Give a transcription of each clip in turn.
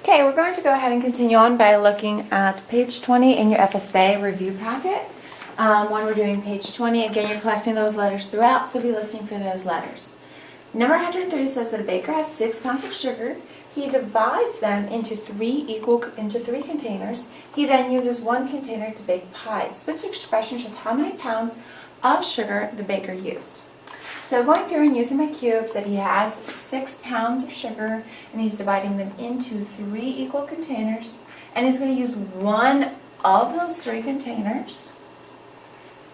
Okay, we're going to go ahead and continue on by looking at page 20 in your FSA Review Packet. When we're doing page 20, again, you're collecting those letters throughout, so be listening for those letters. Number 130 says that a baker has 6 pounds of sugar. He divides them into three containers. He then uses one container to bake pies. Which expression shows how many pounds of sugar the baker used? So going through and using my cubes, that he has 6 pounds of sugar and he's dividing them into 3 equal containers, and he's going to use one of those 3 containers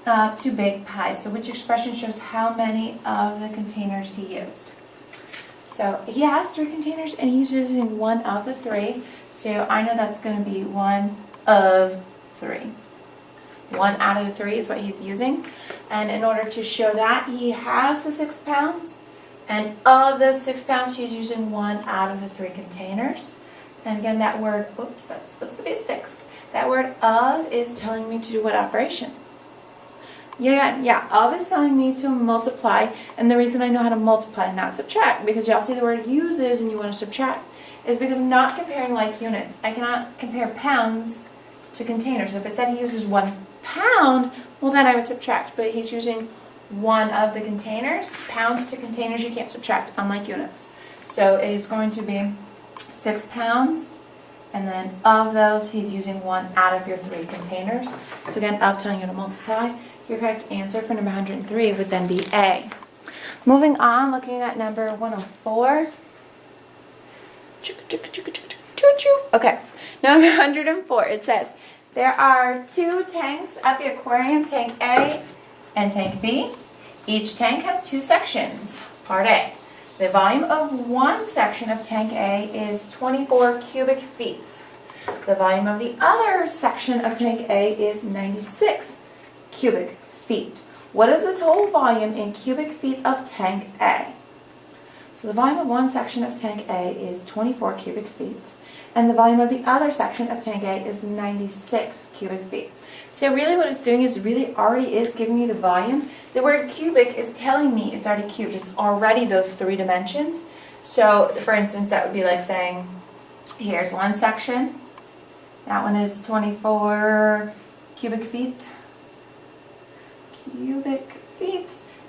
to bake pies. So which expression shows how many of the containers he used? So he has 3 containers and he's using one of the 3. So I know that's going to be one of 3. 1 out of the 3 is what he's using. And in order to show that, he has the 6 pounds. And of those 6 pounds, he's using 1 out of the 3 containers. And again, that word, oops, that's supposed to be 6. That word of is telling me to do what operation? Yeah, of is telling me to multiply. And the reason I know how to multiply and not subtract, because y'all see the word uses and you want to subtract, is because I'm not comparing like units. I cannot compare pounds to containers. So if it said he uses 1 pound, well then I would subtract, but he's using one of the containers. Pounds to containers you can't subtract, unlike units. So it is going to be 6 pounds, and then of those he's using 1 out of your 3 containers. So again, of telling you to multiply. Your correct answer for number 103 would then be A. Moving on, looking at number 104. Okay, number 104, it says, there are 2 tanks at the aquarium, tank A and tank B. Each tank has 2 sections. Part A. The volume of one section of tank A is 24 cubic feet. The volume of the other section of tank A is 96 cubic feet. What is the total volume in cubic feet of tank A? So the volume of one section of tank A is 24 cubic feet. And the volume of the other section of tank A is 96 cubic feet. So really what it's doing is really already is giving me the volume. The word cubic is telling me it's already cubed. It's already those 3 dimensions. So for instance, that would be like saying, here's one section. That one is 24 cubic feet.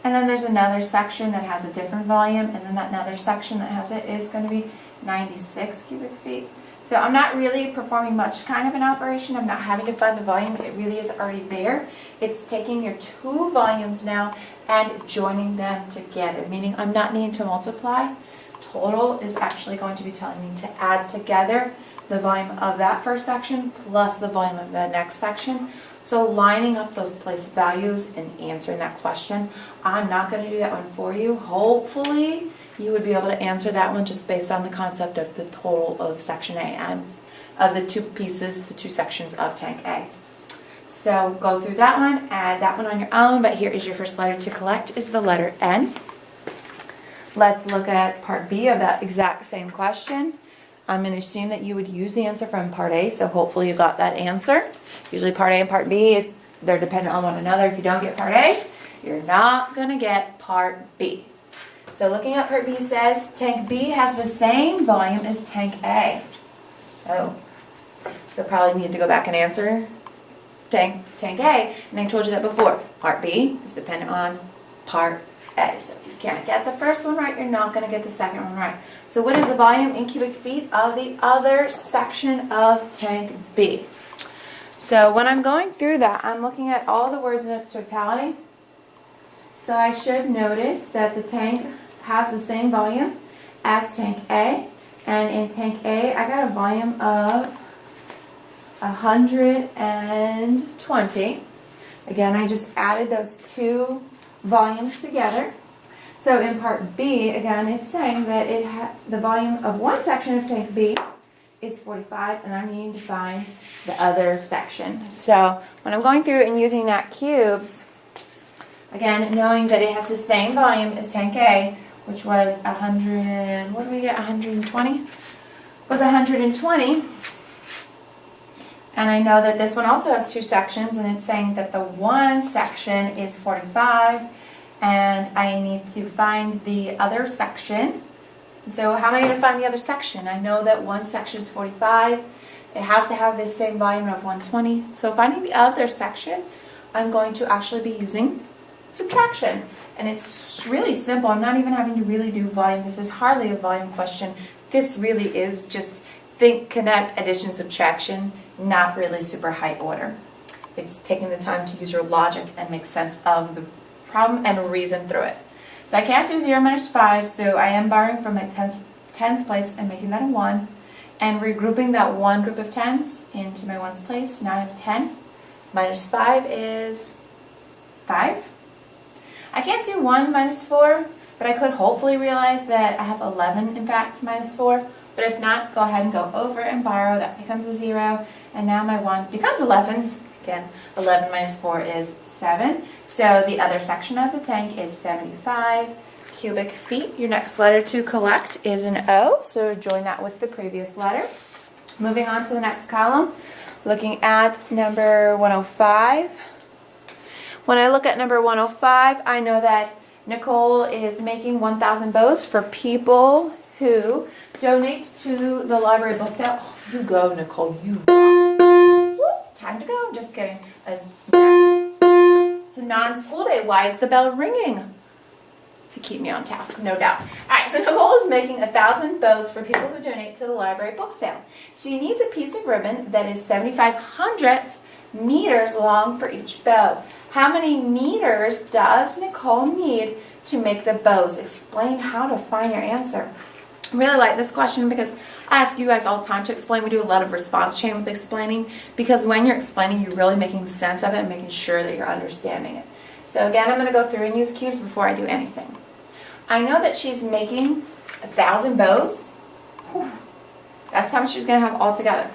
And then there's another section that has a different volume, and then that another section that has it is going to be 96 cubic feet. So I'm not really performing much kind of an operation. I'm not having to find the volume. It really is already there. It's taking your 2 volumes now and joining them together, meaning I'm not needing to multiply. Total is actually going to be telling me to add together the volume of that first section plus the volume of the next section. So lining up those place values and answering that question, I'm not going to do that one for you. Hopefully you would be able to answer that one just based on the concept of the total of section A and of the 2 pieces, the 2 sections of tank A. So go through that one, add that one on your own, but here is your first letter to collect is the letter N. Let's look at part B of that exact same question. I'm going to assume that you would use the answer from part A, so hopefully you got that answer. Usually part A and part B, they're dependent on one another. If you don't get part A, you're not going to get part B. So looking at part B says, tank B has the same volume as tank A. Oh, so probably need to go back and answer tank A. And I told you that before. Part B is dependent on part A. So if you can't get the first one right, you're not going to get the second one right. So what is the volume in cubic feet of the other section of tank B? So when I'm going through that, I'm looking at all the words in its totality. So I should notice that the tank has the same volume as tank A. And in tank A, I got a volume of 120. Again, I just added those 2 volumes together. So in part B, again, it's saying that the volume of one section of tank B is 45, and I'm needing to find the other section. So when I'm going through and using that cubes, again, knowing that it has the same volume as tank A, which was 100, what did we get, 120? Was 120. And I know that this one also has 2 sections, and it's saying that the one section is 45, and I need to find the other section So how am I going to find the other section? I know that one section is 45. It has to have the same volume of 120. So finding the other section, I'm going to actually be using subtraction. And it's really simple. I'm not even having to really do volume. This is hardly a volume question. This really is just think, connect, addition, subtraction, not really super high order. It's taking the time to use your logic and make sense of the problem and reason through it. So I can't do 0 minus 5, so I am borrowing from my tens place and making that a 1, and regrouping that one group of tens into my ones place. Now I have 10 minus 5 is 5. I can't do 1 minus 4, but I could hopefully realize that I have 11, in fact, minus 4. But if not, go ahead and go over and borrow. That becomes a 0, and now my 1 becomes 11. Again, 11 minus 4 is 7. So the other section of the tank is 75 cubic feet. Your next letter to collect is an O, so join that with the previous letter. Moving on to the next column, looking at number 105. When I look at number 105, I know that Nicole is making 1,000 bows for people who donate to the library book sale. Oh, you go, Nicole, you rock. Time to go. Just kidding. It's a non-school day. Why is the bell ringing? To keep me on task, no doubt. All right, so Nicole is making 1,000 bows for people who donate to the library book sale. She needs a piece of ribbon that is 7/500 meters long for each bow. How many meters does Nicole need to make the bows? Explain how to find your answer. I really like this question because I ask you guys all the time to explain. We do a lot of response chain with explaining, because when you're explaining, you're really making sense of it and making sure that you're understanding it. So again, I'm going to go through and use cubes before I do anything. I know that she's making 1,000 bows. Whew. That's how much she's going to have all together.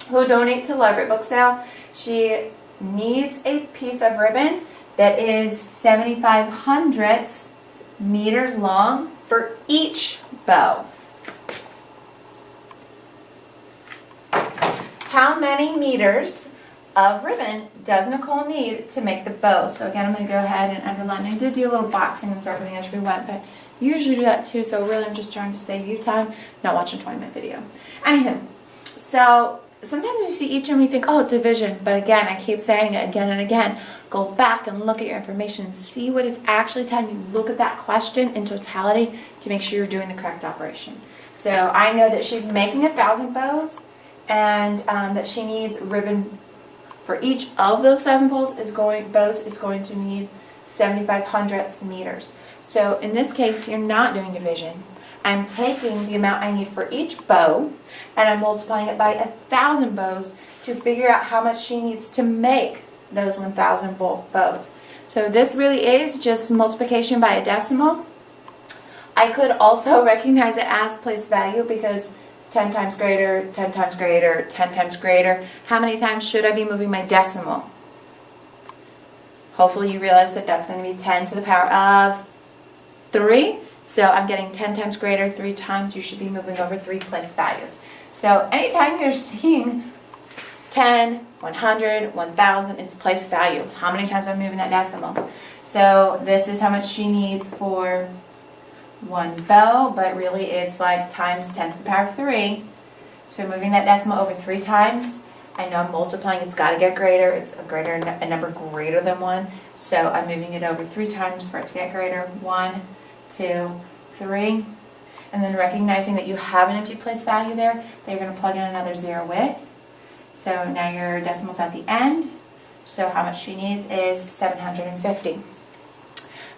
Who donate to the library book sale? She needs a piece of ribbon that is 7/500 meters long for each bow. How many meters of ribbon does Nicole need to make the bow? So again, I'm going to go ahead and underline. I did do a little boxing and circling as we went, but you usually do that too, so really I'm just trying to save you time, not watch a 20-minute video. Anywho, so sometimes you see each and we think, oh, division, but again, I keep saying it again and again. Go back and look at your information and see what it's actually telling you. Look at that question in totality to make sure you're doing the correct operation. So I know that she's making 1,000 bows, and that she needs ribbon for each of those 1,000 bows is going to need 7/500 meters. So in this case, you're not doing division. I'm taking the amount I need for each bow, and I'm multiplying it by 1,000 bows to figure out how much she needs to make those 1,000 bows. So this really is just multiplication by a decimal. I could also recognize it as place value because 10 times greater, 10 times greater, 10 times greater. How many times should I be moving my decimal? Hopefully you realize that that's going to be 10 to the power of 3. So I'm getting 10 times greater 3 times. You should be moving over 3 place values. So anytime you're seeing 10, 100, 1,000, it's place value. How many times am I moving that decimal? So this is how much she needs for one bow, but really it's like times 10 to the power of 3. So moving that decimal over 3 times, I know I'm multiplying, it's got to get greater. It's a number greater than 1. So I'm moving it over 3 times for it to get greater. 1, 2, 3. And then recognizing that you have an empty place value there, that you're going to plug in another 0 with. So now your decimal's at the end. So how much she needs is 750.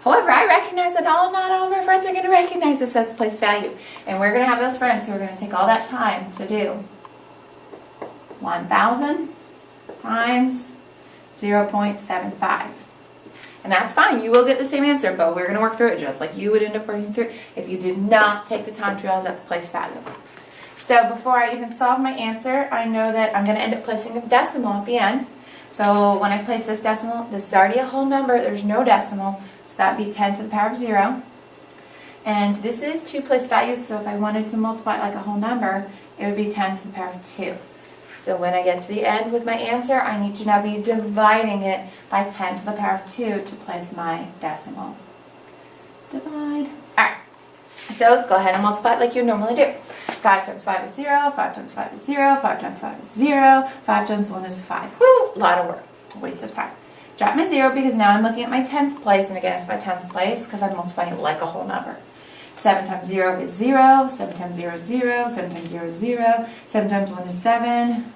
However, I recognize that not all of our friends are going to recognize this as place value. And we're going to have those friends who are going to take all that time to do 1,000 times 0.75. And that's fine. You will get the same answer, but we're going to work through it just like you would end up working through it if you did not take the time to realize that's place value. So before I even solve my answer, I know that I'm going to end up placing a decimal at the end. So when I place this decimal, this is already a whole number. There's no decimal. So that would be 10 to the power of 0. And this is 2 place values, so if I wanted to multiply it like a whole number, it would be 10 to the power of 2. So when I get to the end with my answer, I need to now be dividing it by 10 to the power of 2 to place my decimal. Divide. Alright. So go ahead and multiply it like you normally do. 5 times 5 is 0, 5 times 5 is 0, 5 times 5 is 0, 5 times 1 is 5. Woo! A lot of work. Waste of time. Drop my 0 because now I'm looking at my tens place, and again, it's my tens place because I'm multiplying it like a whole number. 7 times 0 is 0, 7 times 0 is 0, 7 times 0 is 0, 7 times 1 is 7.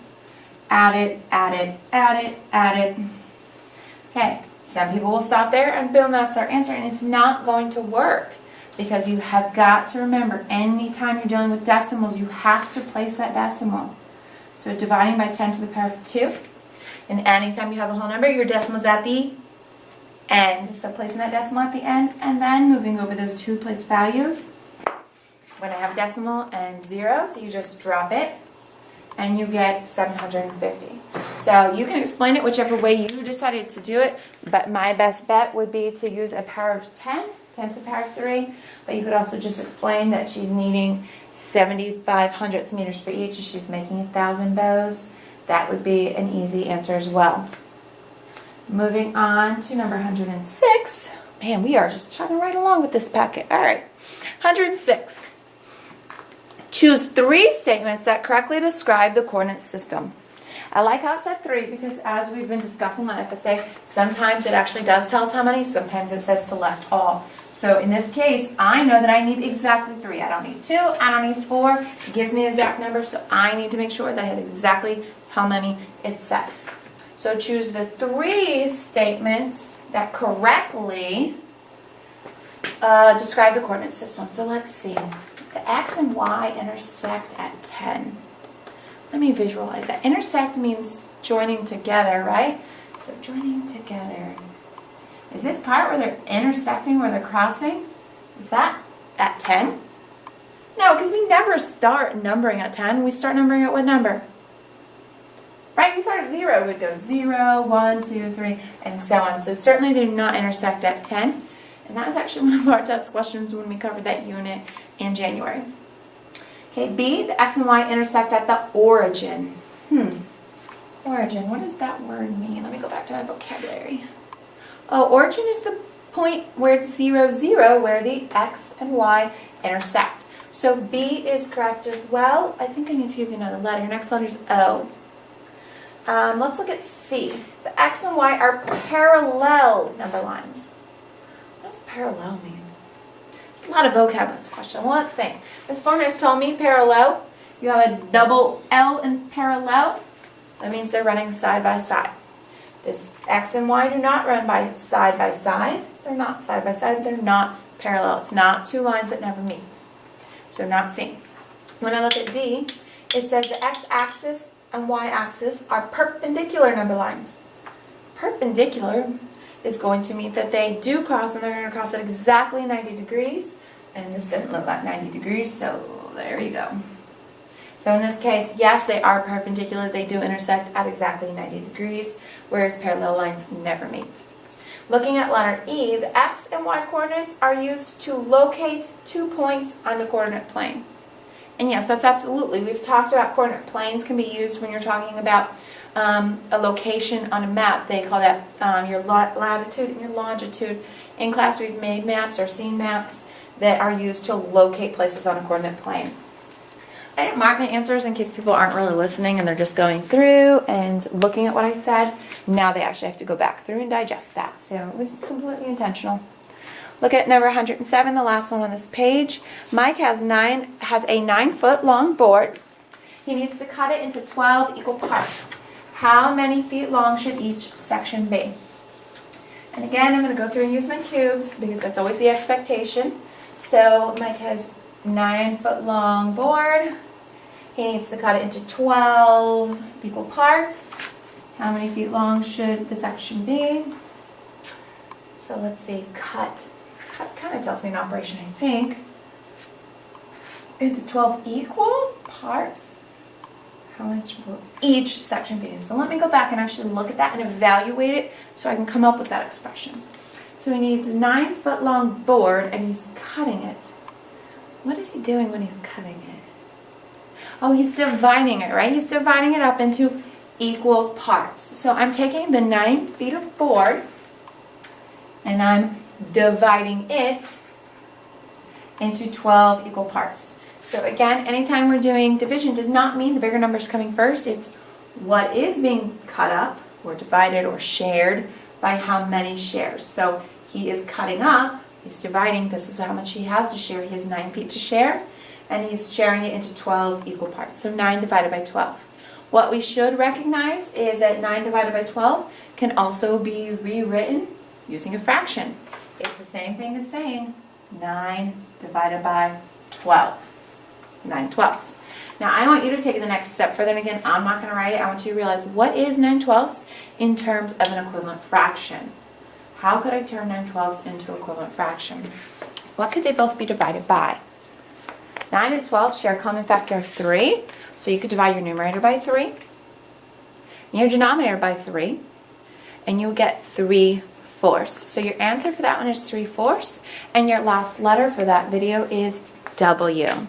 Add it, add it, add it, add it. Okay, some people will stop there and boom, that's their answer, and it's not going to work. Because you have got to remember, anytime you're dealing with decimals, you have to place that decimal. So dividing by 10 to the power of 2. And anytime you have a whole number, your decimal's at the end. So placing that decimal at the end, and then moving over those two place values. When I have decimal and 0, so you just drop it, and you get 750. So you can explain it whichever way you decided to do it, but my best bet would be to use a power of 10. 10 to the power of 3, but you could also just explain that she's needing 75 hundredths meters for each, and she's making 1,000 bows. That would be an easy answer as well. Moving on to number 106. Man, we are just chugging right along with this packet. All right, 106. Choose 3 statements that correctly describe the coordinate system. I like how it said 3 because as we've been discussing on FSA, sometimes it actually does tell us how many, sometimes it says select all. So in this case, I know that I need exactly 3. I don't need 2, I don't need 4. It gives me an exact number, so I need to make sure that I have exactly how many it says. So choose the 3 statements that correctly describe the coordinate system. So let's see. The x and y intersect at 10. Let me visualize that. Intersect means joining together, right? So joining together. Is this part where they're intersecting, where they're crossing? Is that at 10? No, because we never start numbering at 10. We start numbering at what number? Right? We start at 0. We'd go 0, 1, 2, 3, and so on. So certainly they do not intersect at 10. And that was actually one of our test questions when we covered that unit in January. Okay, B, the x and y intersect at the origin. Origin, what does that word mean? Let me go back to my vocabulary. Oh, origin is the point where it's 0, 0, where the x and y intersect. So B is correct as well. I think I need to give you another letter. Next letter is O. Let's look at C. The x and y are parallel number lines. What does parallel mean? A lot of vocab in this question. Well, let's see. This formula has told me parallel. You have a double L in parallel. That means they're running side by side. This x and y do not run side by side. They're not side by side. They're not parallel. It's not 2 lines that never meet. So not C. When I look at D, it says the x-axis and y-axis are perpendicular number lines. Perpendicular is going to mean that they do cross, and they're going to cross at exactly 90 degrees. And this doesn't look like 90 degrees, so there you go. So in this case, yes, they are perpendicular. They do intersect at exactly 90 degrees, whereas parallel lines never meet. Looking at letter E, the x and y coordinates are used to locate 2 points on the coordinate plane. And yes, that's absolutely. We've talked about coordinate planes can be used when you're talking about a location on a map. They call that your latitude and your longitude. In class, we've made maps or seen maps that are used to locate places on a coordinate plane. I didn't mark the answers in case people aren't really listening and they're just going through and looking at what I said. Now they actually have to go back through and digest that. So it was completely intentional. Look at number 107, the last one on this page. Mike has a 9-foot long board. He needs to cut it into 12 equal parts. How many feet long should each section be? And again, I'm going to go through and use my cubes because that's always the expectation. So Mike has 9-foot long board. He needs to cut it into 12 equal parts. How many feet long should the section be? So let's see, cut. Cut kind of tells me an operation, I think. Into 12 equal parts. How much will each section be? So let me go back and actually look at that and evaluate it so I can come up with that expression. So he needs a 9-foot long board and he's cutting it. What is he doing when he's cutting it? Oh, he's dividing it, right? He's dividing it up into equal parts. So I'm taking the 9 feet of board and I'm dividing it into 12 equal parts. So again, anytime we're doing division does not mean the bigger number is coming first. It's what is being cut up or divided or shared by how many shares. So he is cutting up, he's dividing, this is how much he has to share. He has 9 feet to share, and he's sharing it into 12 equal parts. So 9 divided by 12. What we should recognize is that 9 divided by 12 can also be rewritten using a fraction. It's the same thing as saying 9 divided by 12. 9 twelfths. Now I want you to take it the next step further, and again, I'm not going to write it. I want you to realize what is 9 twelfths in terms of an equivalent fraction. How could I turn 9 twelfths into equivalent fraction? What could they both be divided by? 9 and 12 share a common factor of 3, so you could divide your numerator by 3, and your denominator by 3, and you'll get 3/4. So your answer for that one is 3/4, and your last letter for that video is W.